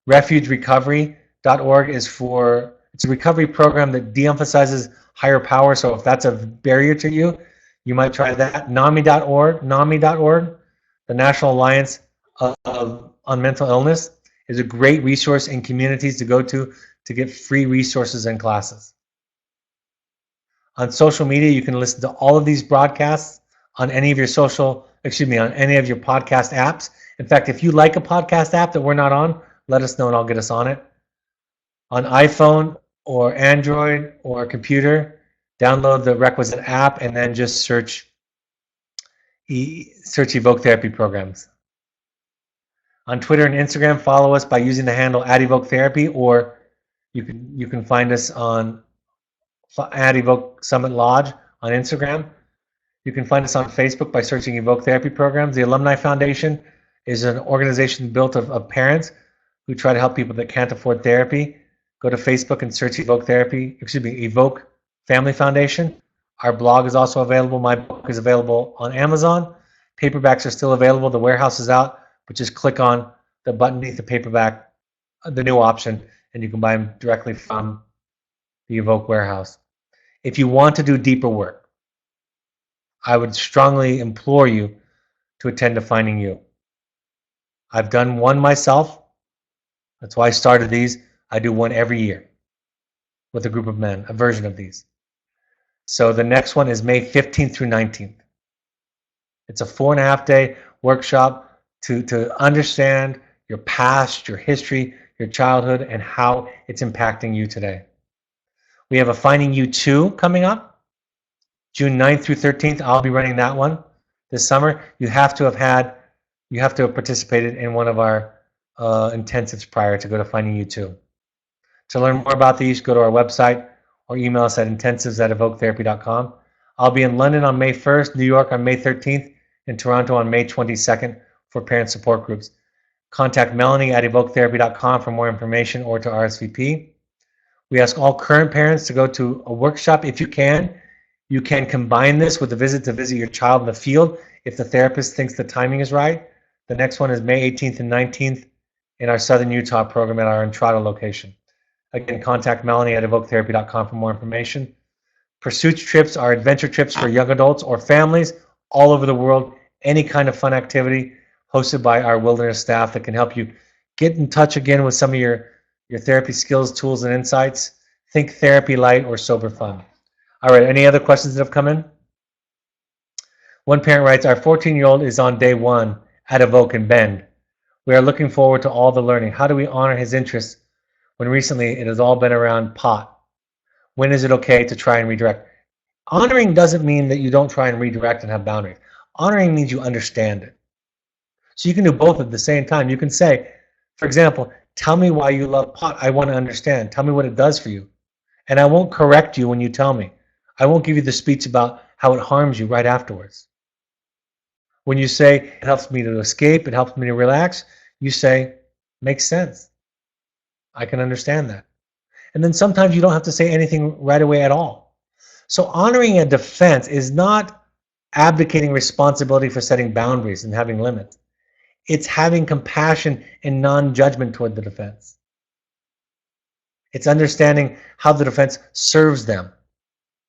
[SPEAKER 1] Refugerecovery.org it's a recovery program that de-emphasizes higher power, so if that's a barrier to you, you might try that. NAMI.org, the National Alliance on Mental Illness, is a great resource in communities to go to get free resources and classes. On social media, you can listen to all of these broadcasts on any of your podcast apps. In fact, if you like a podcast app that we're not on, let us know and I'll get us on it. On iPhone or Android or computer, download the requisite app and then just search Evoke Therapy Programs. On Twitter and Instagram, follow us by using the handle @EvokeTherapy, or you can find us on @Evoke Summit Lodge on Instagram. You can find us on Facebook by searching Evoke Therapy Programs. The Alumni Foundation is an organization built of parents who try to help people that can't afford therapy. Go to Facebook and search Evoke Family Foundation. Our blog is also available. My book is available on Amazon. Paperbacks are still available. The warehouse is out, but just click on the button beneath the paperback, the new option, and you can buy them directly from the Evoke warehouse. If you want to do deeper work, I would strongly implore you to attend to Finding You. I've done one myself. That's why I started these. I do one every year with a group of men, a version of these. So the next one is May 15th through 19th. It's a 4.5-day workshop to understand your past, your history, your childhood, and how it's impacting you today. We have a Finding You 2 coming up, June 9th through 13th. I'll be running that one this summer. You have to have participated in one of our intensives prior to go to Finding You 2. To learn more about these, go to our website or email us at intensives@evoketherapy.com. I'll be in London on May 1st, New York on May 13th, and Toronto on May 22nd for parent support groups. Contact Melanie at evoketherapy.com for more information or to RSVP. We ask all current parents to go to a workshop if you can. You can combine this with a visit to visit your child in the field if the therapist thinks the timing is right. The next one is May 18th and 19th in our Southern Utah program at our Entrada location. Again, contact Melanie at evoketherapy.com for more information. Pursuits trips are adventure trips for young adults or families all over the world. Any kind of fun activity hosted by our wilderness staff that can help you Get in touch again with some of your therapy skills, tools, and insights. Think therapy light or sober fun. All right, any other questions that have come in? One parent writes, our 14-year-old is on day 1 at Evoke in Bend. We are looking forward to all the learning. How do we honor his interests when recently it has all been around pot? When is it okay to try and redirect? Honoring doesn't mean that you don't try and redirect and have boundaries. Honoring means you understand it. So you can do both at the same time. You can say, for example, tell me why you love pot. I want to understand. Tell me what it does for you. And I won't correct you when you tell me. I won't give you the speech about how it harms you right afterwards. When you say, it helps me to escape, it helps me to relax, you say, makes sense. I can understand that. And then sometimes you don't have to say anything right away at all. So honoring a defense is not abdicating responsibility for setting boundaries and having limits. It's having compassion and non-judgment toward the defense. It's understanding how the defense serves them.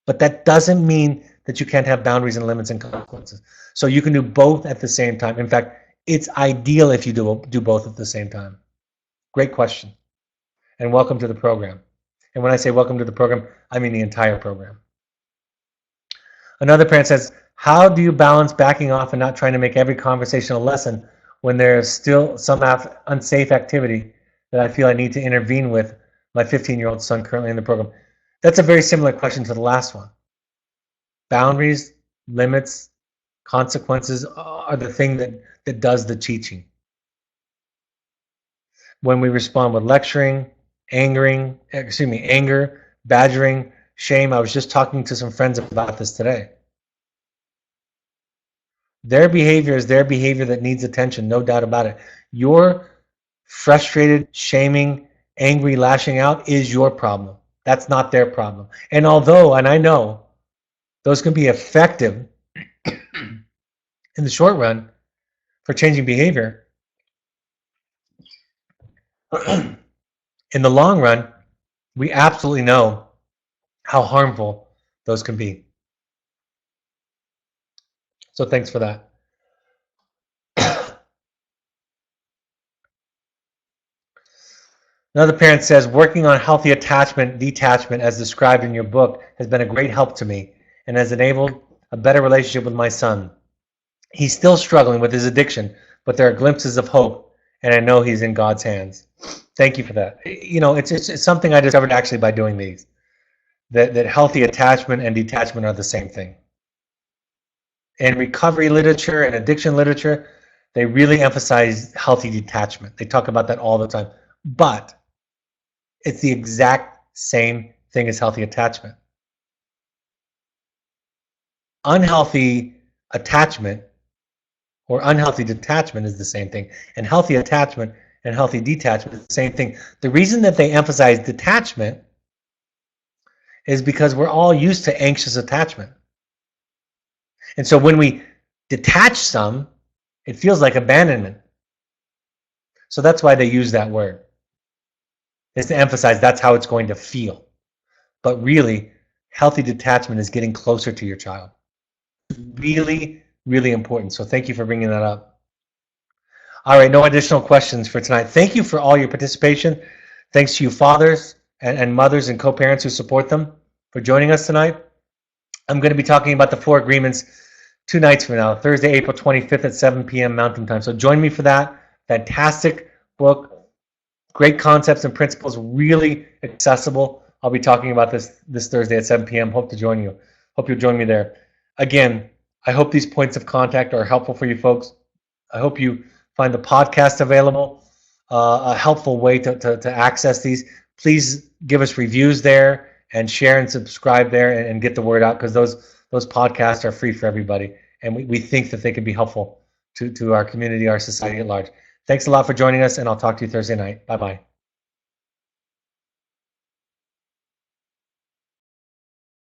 [SPEAKER 1] But that doesn't mean that you can't have boundaries and limits and consequences. So you can do both at the same time. In fact, it's ideal if you do both at the same time. Great question. And welcome to the program. And when I say welcome to the program, I mean the entire program. Another parent says, how do you balance backing off and not trying to make every conversation a lesson when there's still some unsafe activity that I feel I need to intervene with my 15-year-old son currently in the program? That's a very similar question to the last one. Boundaries, limits, consequences are the thing that does the teaching. When we respond with lecturing, anger, badgering, shame. I was just talking to some friends about this today. Their behavior is their behavior that needs attention, no doubt about it. Your frustrated, shaming, angry, lashing out is your problem. That's not their problem. And although, and I know, those can be effective in the short run for changing behavior, in the long run, we absolutely know how harmful those can be. So thanks for that. Another parent says, working on healthy attachment, detachment, as described in your book, has been a great help to me and has enabled a better relationship with my son. He's still struggling with his addiction, but there are glimpses of hope, and I know he's in God's hands. Thank you for that. You know, it's something I discovered actually by doing these, that healthy attachment and detachment are the same thing. In recovery literature and addiction literature, they really emphasize healthy detachment. They talk about that all the time. But it's the exact same thing as healthy attachment. Unhealthy attachment or unhealthy detachment is the same thing. And healthy attachment and healthy detachment is the same thing. The reason that they emphasize detachment is because we're all used to anxious attachment. And so when we detach some, it feels like abandonment. So that's why they use that word, is to emphasize that's how it's going to feel. But really, healthy detachment is getting closer to your child. Really, really important. So thank you for bringing that up. All right, no additional questions for tonight. Thank you for all your participation. Thanks to you fathers and mothers and co-parents who support them for joining us tonight. I'm going to be talking about the 4 agreements 2 nights from now, Thursday, April 25th at 7 p.m. Mountain Time. So join me for that. Fantastic book, great concepts and principles, really accessible. I'll be talking about this Thursday at 7 p.m. Hope to join you. Hope you'll join me there. Again, I hope these points of contact are helpful for you folks. I hope you find the podcast available, a helpful way to access these. Please give us reviews there and share and subscribe there and get the word out, because those podcasts are free for everybody. And we think that they can be helpful to our community, our society at large. Thanks a lot for joining us, and I'll talk to you Thursday night. Bye-bye.